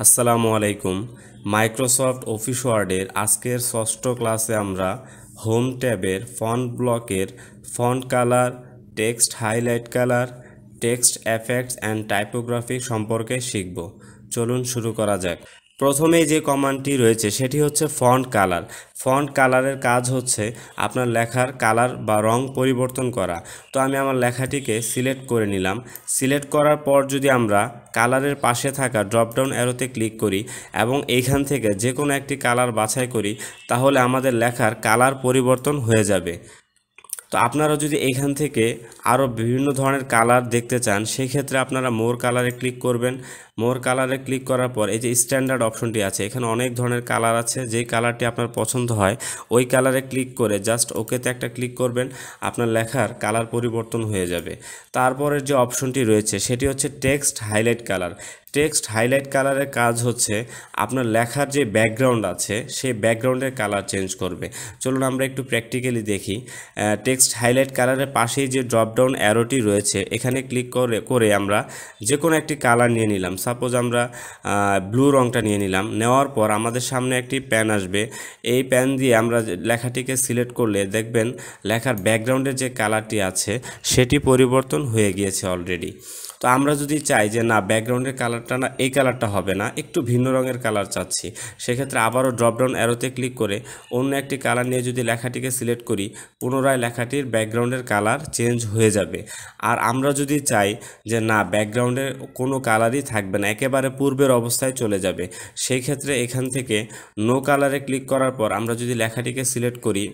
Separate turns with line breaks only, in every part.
আসসালামু আলাইকুম। Microsoft office ওয়ার্ডের আজকের ষষ্ঠ ক্লাসে আমরা হোম ট্যাবের ফন্ট ব্লকের font colour, text highlight colour, text effects and typography সম্পর্কে শিখব। চলুন শুরু করা যাক। প্রথমেই যে কমান্ডটি রয়েছে সেটি হচ্ছে ফন্ট কালার। ফন্ট কালারের কাজ হচ্ছে আপনার লেখার কালার বা রং পরিবর্তন করা। তো আমি আমার লেখাটিকে সিলেক্ট করে নিলাম। সিলেক্ট করার পর যদি আমরা কালারের পাশে থাকা ড্রপডাউন অ্যারোতে ক্লিক করি এবং এইখান থেকে যে কোনো একটি কালার বাছাই করি, তাহলে আমাদের লেখার কালার পরিবর্তন হয়ে যাবে। তো আপনারা যদি এইখান থেকে আরও বিভিন্ন ধরনের কালার দেখতে চান, সেই ক্ষেত্রে আপনারা মোর কালারে ক্লিক করবেন। মোর কালারে ক্লিক করার পর এই যে স্ট্যান্ডার্ড অপশনটি আছে, এখানে অনেক ধরনের কালার আছে। যেই কালারটি আপনার পছন্দ হয় ওই কালারে ক্লিক করে জাস্ট ওকেতে একটা ক্লিক করবেন, আপনার লেখার কালার পরিবর্তন হয়ে যাবে। তারপরের যে অপশনটি রয়েছে সেটি হচ্ছে text highlight colour. Text highlight কালারের কাজ হচ্ছে আপনার লেখার যে ব্যাকগ্রাউন্ড আছে সেই ব্যাকগ্রাউন্ডের কালার চেঞ্জ করবে। চলুন আমরা একটু প্র্যাকটিক্যালি দেখি। টেক্সট হাইলাইট কালারের পাশেই যে ড্রপডাউন অ্যারোটি রয়েছে এখানে ক্লিক করে আমরা যে কোনো একটি কালার নিয়ে নিলাম। সাপোজ আমরা ব্লু রঙটা নিয়ে নিলাম। নেওয়ার পর আমাদের সামনে একটি প্যান আসবে। এই প্যান দিয়ে আমরা লেখাটিকে সিলেক্ট করলে দেখবেন লেখার ব্যাকগ্রাউন্ডের যে কালারটি আছে সেটি পরিবর্তন হয়ে গিয়েছে অলরেডি। তো আমরা যদি চাই যে না, ব্যাকগ্রাউন্ডের কালারটা না, এই কালারটা হবে না, একটু ভিন্ন রঙের কালার চাচ্ছি, সেক্ষেত্রে আবারও ড্রপডাউন অ্যারোতে ক্লিক করে অন্য একটি কালার নিয়ে যদি লেখাটিকে সিলেক্ট করি, পুনরায় লেখাটির ব্যাকগ্রাউন্ডের কালার চেঞ্জ হয়ে যাবে। আর আমরা যদি চাই যে না, ব্যাকগ্রাউন্ডের কোনো কালারই থাকবে না, একেবারে পূর্বের অবস্থায় চলে যাবে, সেই ক্ষেত্রে এখান থেকে নো কালারে ক্লিক করার পর আমরা যদি লেখাটিকে সিলেক্ট করি,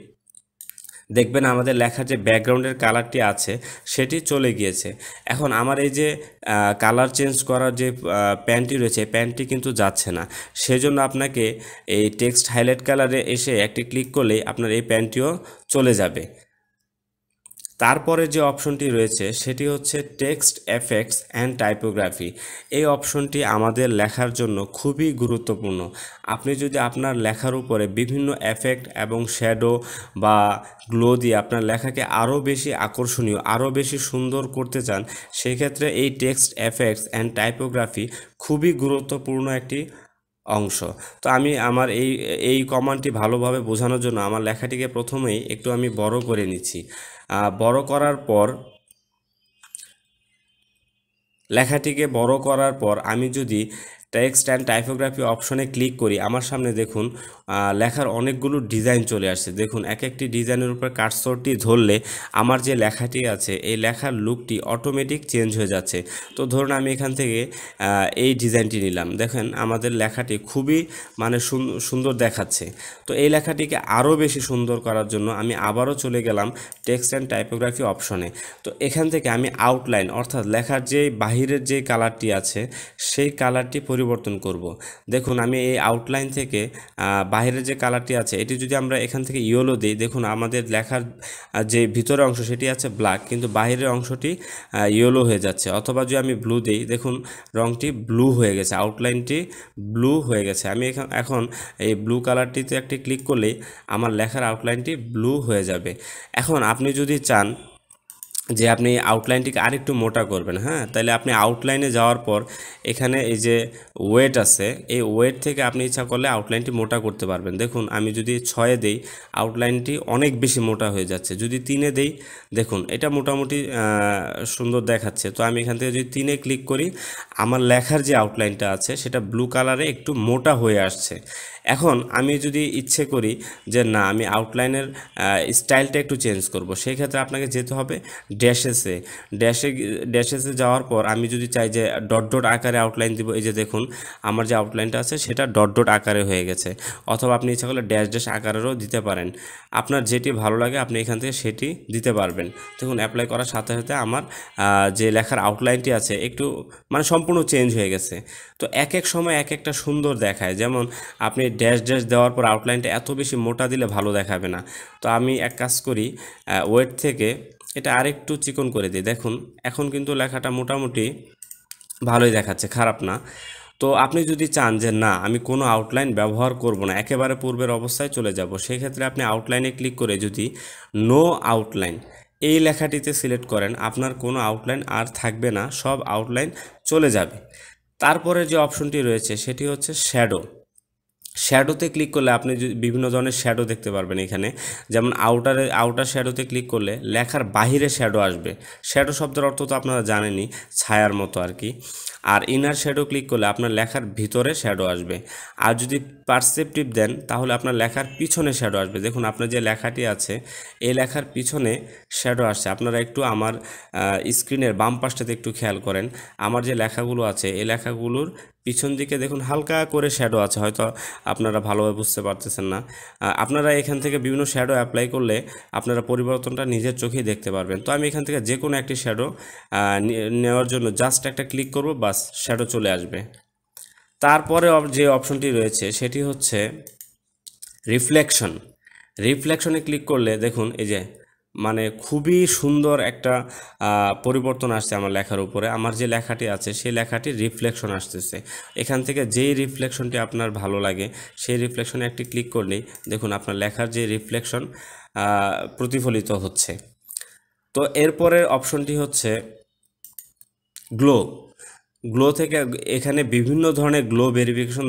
দেখবেন আমাদের লেখার যে ব্যাকগ্রাউন্ডের কালারটি আছে সেটি চলে গিয়েছে। এখন আমার এই যে কালার চেঞ্জ করার যে প্যানটি রয়েছে, প্যানটি কিন্তু যাচ্ছে না। সেজন্য আপনাকে এই টেক্সট হাইলাইট কালারে এসে একটি ক্লিক করলেই আপনার এই প্যানটিও চলে যাবে। তারপরে যে অপশনটি রয়েছে সেটি হচ্ছে টেক্সট এফেক্টস অ্যান্ড টাইপোগ্রাফি। এই অপশনটি আমাদের লেখার জন্য খুবই গুরুত্বপূর্ণ। আপনি যদি আপনার লেখার উপরে বিভিন্ন এফেক্ট এবং শ্যাডো বা গ্লো দিয়ে আপনার লেখাকে আরও বেশি আকর্ষণীয়, আরও বেশি সুন্দর করতে চান, সেক্ষেত্রে এই টেক্সট এফেক্টস অ্যান্ড টাইপোগ্রাফি খুবই গুরুত্বপূর্ণ একটি অংশ। তো আমি আমার এই কমান্ডটি ভালোভাবে বোঝানোর জন্য আমার লেখাটিকে প্রথমেই একটু আমি বড় করে নিচ্ছি। বড় করার পর লেখাটিকে বড় করার পর আমি যদি টেক্সট অ্যান্ড টাইপোগ্রাফি অপশনে ক্লিক করি, আমার সামনে দেখুন লেখার অনেকগুলো ডিজাইন চলে আসছে। দেখুন এক একটি ডিজাইনের উপর কার্সরটি ধরলে আমার যে লেখাটি আছে এই লেখার লুকটি অটোমেটিক চেঞ্জ হয়ে যাচ্ছে। তো ধরুন আমি এখান থেকে এই ডিজাইনটি নিলাম, দেখেন আমাদের লেখাটি খুবই মানে সুন্দর দেখাচ্ছে। তো এই লেখাটিকে আরও বেশি সুন্দর করার জন্য আমি আবারও চলে গেলাম টেক্সট অ্যান্ড টাইপোগ্রাফি অপশনে। তো এখান থেকে আমি আউটলাইন অর্থাৎ লেখার যে বাহিরের যে কালারটি আছে সেই কালারটি পরিবর্তন করব। দেখুন আমি এই আউটলাইন থেকে বাহিরের যে কালারটি আছে এটি যদি আমরা এখান থেকে ইয়েলো দিই, দেখুন আমাদের লেখার যে ভিতরের অংশ সেটি আছে ব্ল্যাক, কিন্তু বাহিরের অংশটি ইয়েলো হয়ে যাচ্ছে। অথবা যদি আমি ব্লু দিই, দেখুন রংটি ব্লু হয়ে গেছে, আউটলাইনটি ব্লু হয়ে গেছে। আমি এখন এই ব্লু কালারটিতে একটি ক্লিক করলেই আমার লেখার আউটলাইনটি ব্লু হয়ে যাবে। এখন আপনি যদি চান যে আপনি আউটলাইনটিকে আরেকটু মোটা করবেন, হ্যাঁ, তাহলে আপনি আউটলাইনে যাওয়ার পর এখানে এই যে ওয়েট আছে, এই ওয়েট থেকে আপনি ইচ্ছা করলে আউটলাইনটি মোটা করতে পারবেন। দেখুন আমি যদি 6-এ দেই, আউটলাইনটি অনেক বেশি মোটা হয়ে যাচ্ছে। যদি 3-এ দেই, দেখুন এটা মোটামুটি সুন্দর দেখাচ্ছে। তো আমি এখান থেকে যদি 3-এ ক্লিক করি, আমার লেখার যে আউটলাইনটা আছে সেটা ব্লু কালারে একটু মোটা হয়ে আসছে। এখন আমি যদি ইচ্ছে করি যে না, আমি আউটলাইনের স্টাইলটা একটু চেঞ্জ করব, সেই ক্ষেত্রে আপনাকে যেতে হবে ড্যাশেসে যাওয়ার পর আমি যদি চাই যে ডট ডট আকারে আউটলাইন দিব, এই যে দেখুন আমার যে আউটলাইনটা আছে সেটা ডট ডট আকারে হয়ে গেছে। অথবা আপনি ইচ্ছা করলে ড্যাশ ড্যাশ আকারেরও দিতে পারেন। আপনার যেটি ভালো লাগে আপনি এখান থেকে সেটি দিতে পারবেন। দেখুন অ্যাপ্লাই করার সাথে সাথে আমার যে লেখার আউটলাইনটি আছে একটু মানে সম্পূর্ণ চেঞ্জ হয়ে গেছে। তো এক এক সময় এক একটা সুন্দর দেখায়। যেমন আপনি ড্যাশ ড্যাশ দেওয়ার পর আউটলাইনটা এত বেশি মোটা দিলে ভালো দেখাবে না। তো আমি এক কাজ করি, ওয়েট থেকে এটা আরেকটু চিকন করে দিই। দেখুন এখন কিন্তু লেখাটা মোটামুটি ভালোই দেখাচ্ছে, খারাপ না। তো আপনি যদি চান যে না, আমি কোনো আউটলাইন ব্যবহার করব না, একেবারে পূর্বের অবস্থায় চলে যাব, সেই ক্ষেত্রে আপনি আউটলাইনে ক্লিক করে যদি নো আউটলাইন এই লেখাটিতে সিলেক্ট করেন, আপনার কোনো আউটলাইন আর থাকবে না, সব আউটলাইন চলে যাবে। তারপরে যে অপশনটি রয়েছে সেটি হচ্ছে শ্যাডো। শ্যাডোতে ক্লিক করলে আপনি বিভিন্ন ধরনের শ্যাডো দেখতে পারবেন এখানে। যেমন আউটার শ্যাডোতে ক্লিক করলে লেখার বাহিরে শ্যাডো আসবে। শ্যাডো শব্দের অর্থ তো আপনারা জানেনই, ছায়ার মতো আর কি। আর ইনার শ্যাডো ক্লিক করলে আপনার লেখার ভিতরে শ্যাডো আসবে। আর যদি পারসেপটিভ দেন তাহলে আপনার লেখার পিছনে শ্যাডো আসবে। দেখুন আপনার যে লেখাটি আছে এই লেখার পিছনে শ্যাডো আসছে। আপনারা একটু আমার স্ক্রিনের বাম পাশটাতে একটু খেয়াল করেন। আমার যে লেখাগুলো আছে এই লেখাগুলোর পিছন দিকে দেখুন হালকা করে শ্যাডো আছে, হয়তো আপনারা ভালোভাবে বুঝতে পারতেছেন না। আপনারা এখান থেকে বিভিন্ন শ্যাডো অ্যাপ্লাই করলে আপনারা পরিবর্তনটা নিজের চোখেই দেখতে পারবেন। তো আমি এখান থেকে যে কোনো একটি শ্যাডো নেওয়ার জন্য জাস্ট একটা ক্লিক করব, বাস শ্যাডো চলে আসবে। তারপরে যে অপশনটি রয়েছে সেটি হচ্ছে রিফ্লেকশন। রিফ্লেকশনে ক্লিক করলে দেখুন এই যে মানে খুবই সুন্দর একটা পরিবর্তন আসছে আমার লেখার উপরে। আমার যে লেখাটি আছে সেই লেখাটির রিফ্লেকশন আসতেছে। এখান থেকে যেই রিফ্লেকশনটি আপনার ভালো লাগে সেই রিফ্লেকশনে একটি ক্লিক করলেই দেখুন আপনার লেখার যে রিফ্লেকশন প্রতিফলিত হচ্ছে। তো এরপরের অপশনটি হচ্ছে গ্লো। গ্লো থেকে এখানে বিভিন্ন ধরনের গ্লো ভেরিয়েশনস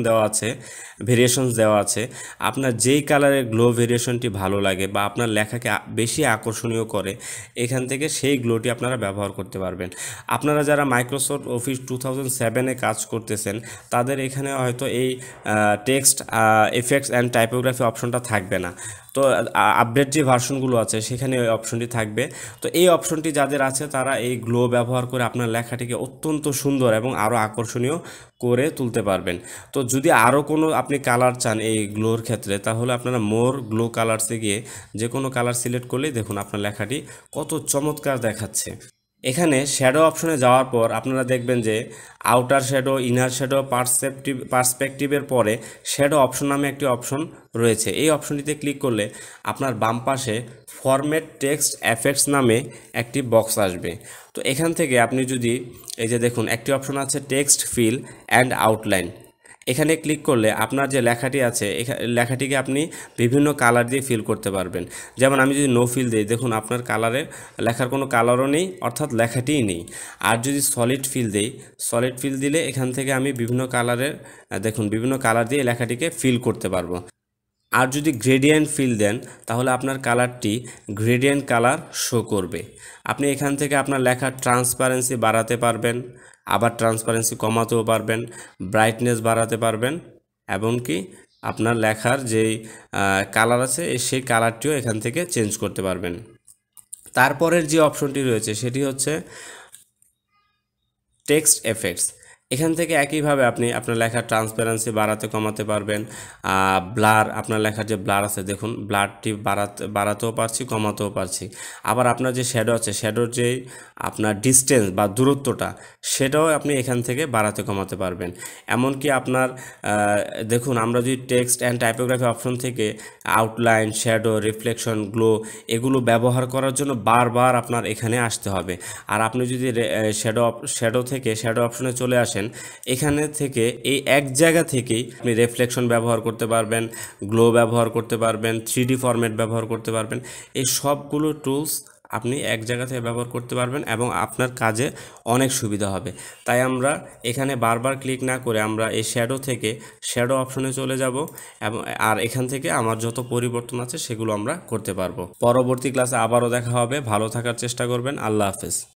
দেওয়া আছে। আপনার যেই কালারের গ্লো ভেরিয়েশনটি ভালো লাগে বা আপনার লেখাকে বেশি আকর্ষণীয় করে এখান থেকে সেই গ্লোটি আপনারা ব্যবহার করতে পারবেন। আপনারা যারা মাইক্রোসফট অফিস 2007-এ কাজ করতেছেন তাদের এখানে হয়তো এই টেক্সট এফেক্টস অ্যান্ড টাইপোগ্রাফি অপশনটা থাকবে না। তো আপডেট যে ভার্সনগুলো আছে সেখানে ওই অপশনটি থাকবে। তো এই অপশনটি যাদের আছে তারা এই গ্লো ব্যবহার করে আপনার লেখাটিকে অত্যন্ত সুন্দর এবং আরও আকর্ষণীয় করে তুলতে পারবেন। তো যদি আরও কোনো আপনি কালার চান এই গ্লোর ক্ষেত্রে তাহলে আপনারা মোর গ্লো কালার্সে গিয়ে যে কোনো কালার সিলেক্ট করলেই দেখুন আপনার লেখাটি কত চমৎকার দেখাচ্ছে। এখানে শ্যাডো অপশনে যাওয়ার পর আপনারা দেখবেন যে আউটার শ্যাডো, ইনার শ্যাডো, পার্সপেক্টিভের পরে শ্যাডো অপশন নামে একটি অপশন রয়েছে। এই অপশনটিতে ক্লিক করলে আপনার বাম পাশে ফরম্যাট টেক্সট এফেক্টস নামে একটি বক্স আসবে। তো এখান থেকে আপনি যদি এই যে দেখুন একটি অপশন আছে টেক্সট ফিল অ্যান্ড আউটলাইন, এখানে ক্লিক করলে আপনার যে লেখাটি আছে লেখাটিকে আপনি বিভিন্ন কালার দিয়ে ফিল করতে পারবেন। যেমন আমি যদি নো ফিল দিই দেখুন আপনার লেখার কোনো কালারও নেই, অর্থাৎ লেখাটিই নেই। আর যদি সলিড ফিল দিলে এখান থেকে আমি বিভিন্ন কালার দিয়ে লেখাটিকে ফিল করতে পারবো। আর যদি গ্রেডিয়েন্ট ফিল দেন তাহলে আপনার কালারটি গ্রেডিয়েন্ট কালার শো করবে। আপনি এখান থেকে আপনার লেখার ট্রান্সপারেন্সি বাড়াতে পারবেন, আবার ট্রান্সপারেন্সি কমাতেও পারবেন, ব্রাইটনেস বাড়াতে পারবেন, এমনকি আপনার লেখার যেই কালার আছে সেই কালারটিও এখান থেকে চেঞ্জ করতে পারবেন। তারপরের যে অপশনটি রয়েছে সেটি হচ্ছে টেক্সট এফেক্টস। এখান থেকে একইভাবে আপনি আপনার লেখার ট্রান্সপারেন্সি বাড়াতে কমাতে পারবেন। আপনার লেখার যে ব্লার আছে দেখুন ব্লারটি বাড়াতেও পারছি, কমাতেও পারছি। আবার আপনার যে শ্যাডো আছে শ্যাডোর যে আপনার ডিস্টেন্স বা দূরত্বটা সেটাও আপনি এখান থেকে বাড়াতে কমাতে পারবেন। এমনকি আপনার দেখুন আমরা যদি টেক্সট অ্যান্ড টাইপোগ্রাফি অপশন থেকে আউটলাইন, শ্যাডো, রিফ্লেকশন, গ্লো এগুলো ব্যবহার করার জন্য বারবার আপনার এখানে আসতে হবে। আর আপনি যদি শ্যাডো অপশনে চলে আসেন এখানে থেকে এই এক জায়গা থেকেই আপনি রিফ্লেকশন ব্যবহার করতে পারবেন, গ্লো ব্যবহার করতে পারবেন, 3D ফরম্যাট ব্যবহার করতে পারবেন। এই সবগুলো টুলস আপনি এক জায়গা থেকে ব্যবহার করতে পারবেন এবং আপনার কাজে অনেক সুবিধা হবে। তাই আমরা এখানে বারবার ক্লিক না করে আমরা এই শ্যাডো থেকে শ্যাডো অপশনে চলে যাব এবং এখান থেকে আমার যত পরিবর্তন আছে সেগুলো আমরা করতে পারবো। পরবর্তী ক্লাসে আবারও দেখা হবে। ভালো থাকার চেষ্টা করবেন। আল্লাহ হাফেজ।